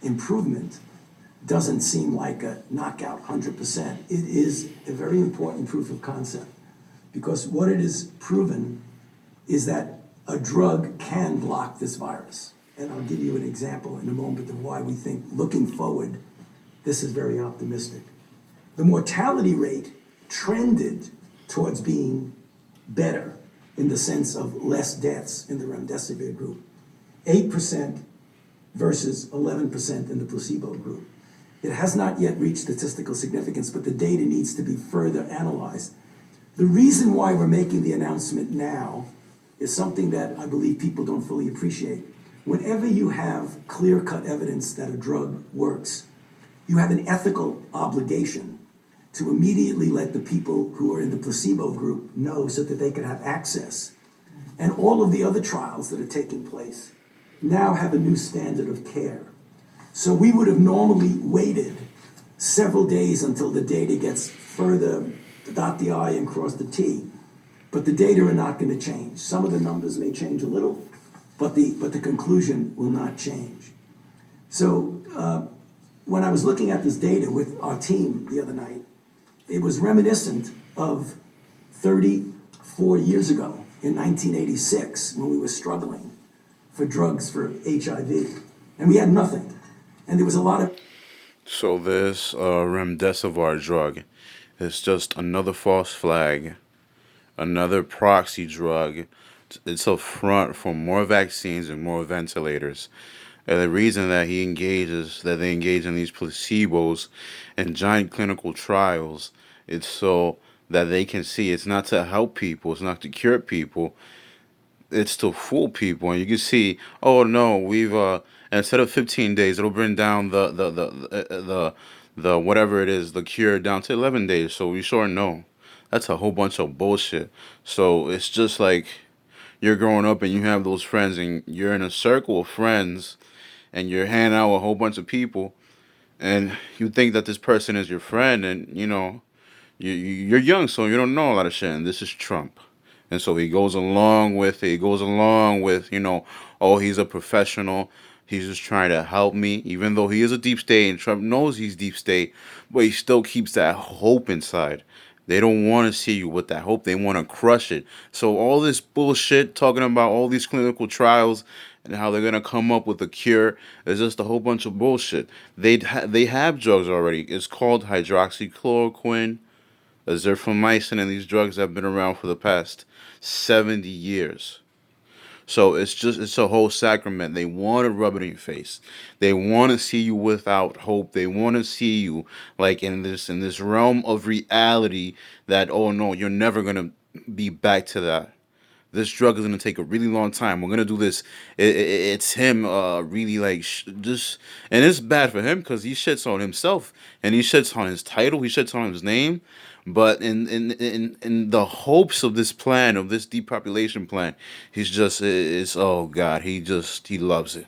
improvement doesn't seem like a knockout 100%. It is a very important proof of concept, because what it is proven is that a drug can block this virus. And I'll give you an example in a moment of why we think, looking forward, this is very optimistic. The mortality rate trended towards being better in the sense of less deaths in the remdesivir group. 8% versus 11% in the placebo group. It has not yet reached statistical significance, but the data needs to be further analyzed. The reason why we're making the announcement now is something that I believe people don't fully appreciate. Whenever you have clear-cut evidence that a drug works, you have an ethical obligation to immediately let the people who are in the placebo group know so that they can have access. And all of the other trials that are taking place now have a new standard of care. So we would have normally waited several days until the data gets further, dot the I and cross the T. But the data are not going to change. Some of the numbers may change a little, but the conclusion will not change. So when I was looking at this data with our team the other night, it was reminiscent of 34 years ago in 1986 when we were struggling for drugs for HIV. And we had nothing. And there was a lot of... So this remdesivr drug is just another false flag, another proxy drug. It's a front for more vaccines and more ventilators. And the reason that they engage in these placebos and giant clinical trials, it's so that they can see it's not to help people, it's not to cure people, it's to fool people. And you can see, oh no, we've instead of 15 days, it'll bring down the whatever it is, the cure down to 11 days. So we sure know that's a whole bunch of bullshit. So it's just like you're growing up and you have those friends and you're in a circle of friends and you're hanging out with a whole bunch of people and you think that this person is your friend, and you're young, so you don't know a lot of shit, and this is Trump. And so he goes along with it. He goes along with, oh, he's a professional. He's just trying to help me, even though he is a deep state and Trump knows he's deep state, but he still keeps that hope inside. They don't want to see you with that hope. They want to crush it. So all this bullshit talking about all these clinical trials and how they're going to come up with a cure is just a whole bunch of bullshit. They have drugs already. It's called hydroxychloroquine, azithromycin, and these drugs have been around for the past 70 years. So it's a whole sacrament. They want to rub it in your face. They want to see you without hope. They want to see you like in this realm of reality that, oh no, you're never gonna be back to that. This drug is gonna take a really long time. We're gonna do this. It's him, really like just, and it's bad for him because he shits on himself and he shits on his title. He shits on his name. But in the hopes of this plan, of this depopulation plan, he's just is, oh God, he loves it.